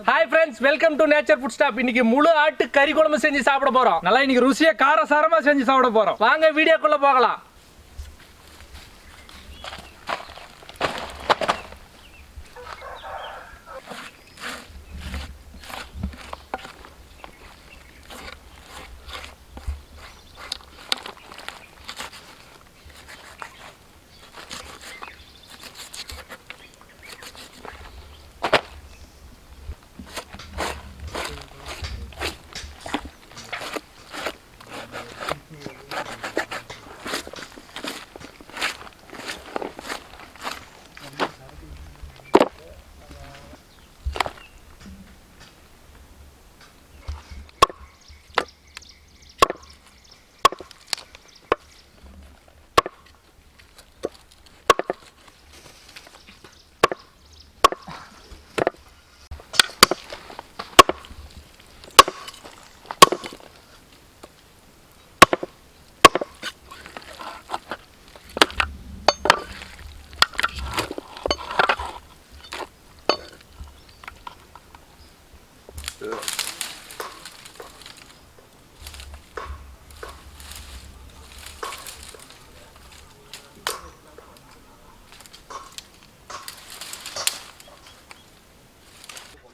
Hi friends, welcome to nature food stop. இன்னைக்கு முழு ஆட்டு கறி குழம்பு செஞ்சு சாப்பிட போறோம். நல்லா இன்னைக்கு ருசியா காரசாரமா செஞ்சு சாப்பிட போறோம். வாங்க வீடியோக்குள்ள போகலாம்.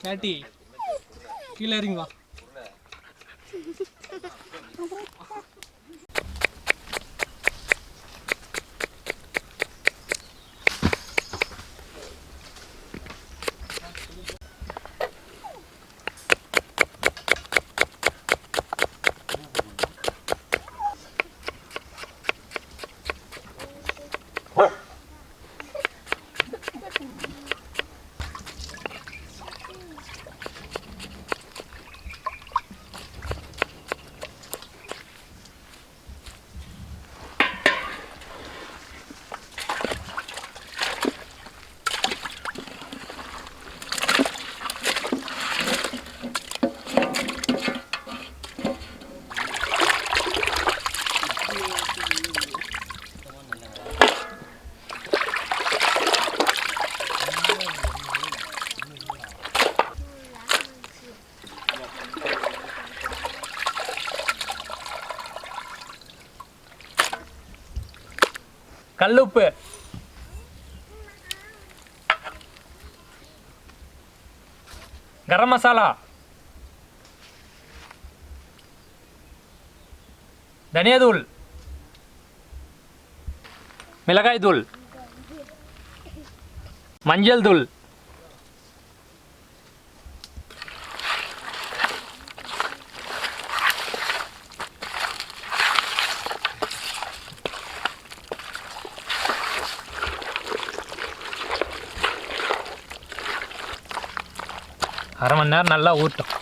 கேட்டி கீழே இறங்கி வா. கல்லுப்பு, கரம் மசாலா, தனியாதூள், மிளகாய் தூள், மஞ்சள் தூள், அரை மணி நேரம் நல்லா ஊட்டும்.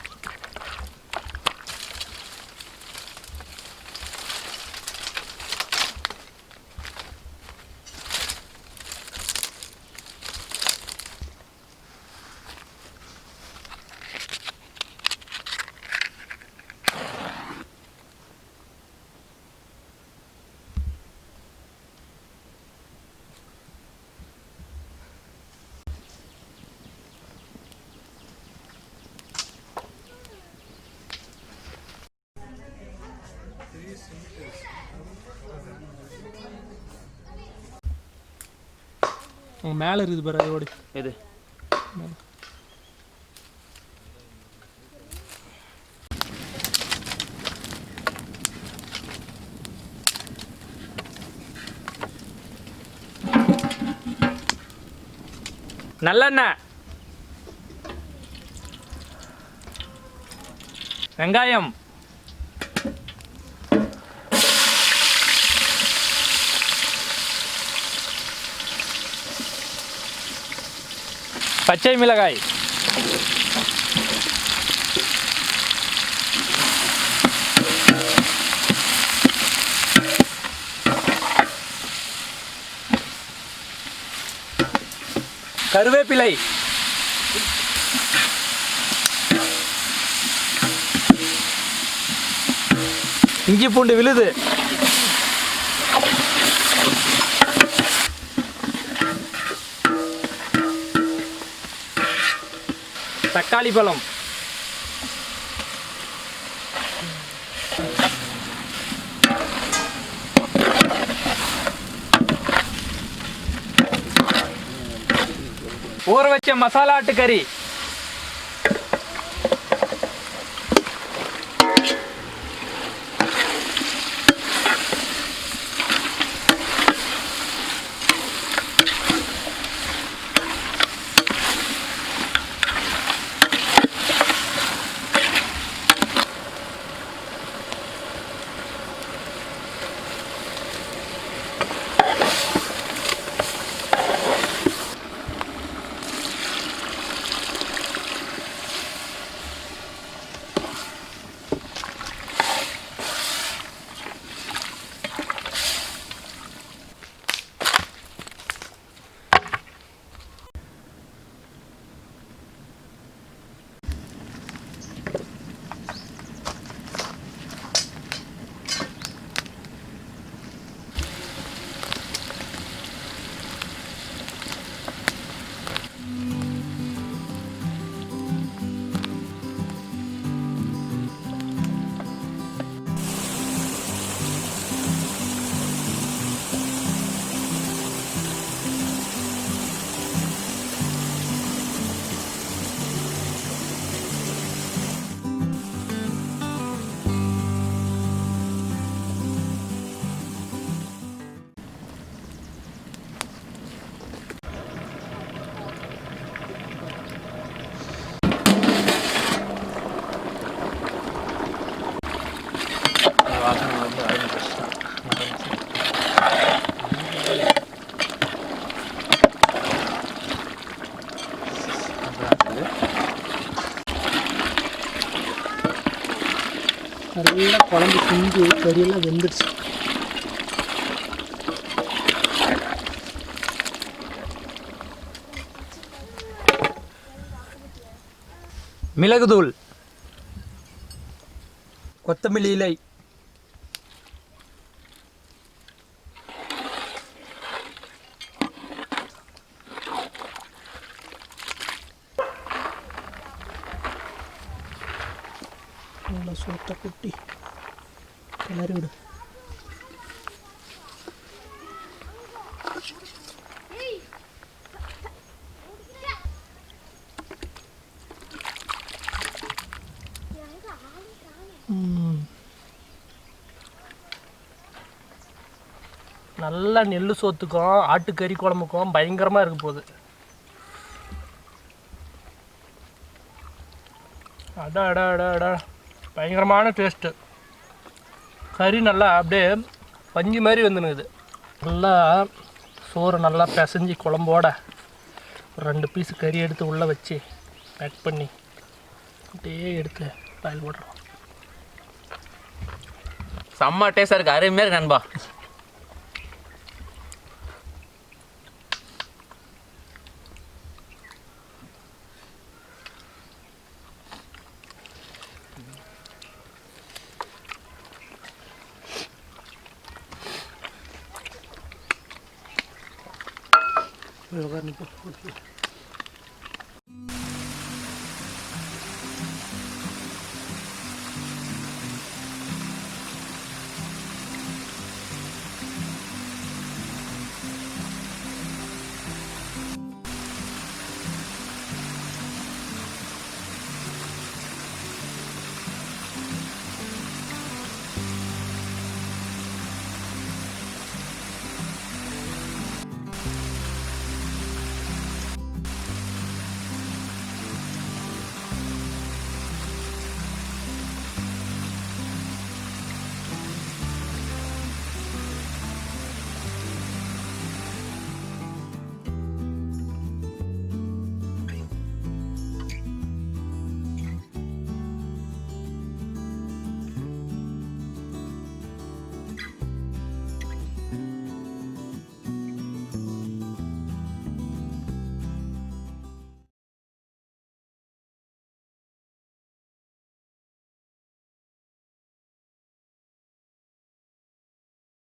மேலே இருக்குது பாரு, அதோட இது நல்லெண்ணெய், வெங்காயம், பச்சை மிளகாய், கருவேப்பிலை, இஞ்சி பூண்டு விழுது, தக்காளி பழம், ஊற வச்ச மசாலா ஆட்டுக்கறி, நல்லா குழம்பு குஞ்சு கறியெல்லாம் வெந்துடுச்சு. மிளகுதூள், கொத்தமல்லி இலை, நல்லா சோட்டை குட்டி கிளறி விடு. நல்லா நெல் சோத்துக்கும் ஆட்டுக்கறி குழம்புக்கும் பயங்கரமாக இருக்க போகுது. அடா அடா அடா அடா பயங்கரமான டேஸ்ட்டு. கறி நல்லா அப்படியே பஞ்சு மாதிரி வந்துனுக்குது. நல்லா சோறு நல்லா பிசைஞ்சி குழம்போட ஒரு 2 பீஸு கறி எடுத்து உள்ளே வச்சு பேக் பண்ணி அப்படியே எடுத்து பாயில் போடுறோம். செம்ம டேஸ்டாக இருக்குது, அருமையாக இருக்கு நண்பா. உட்கார்ந்து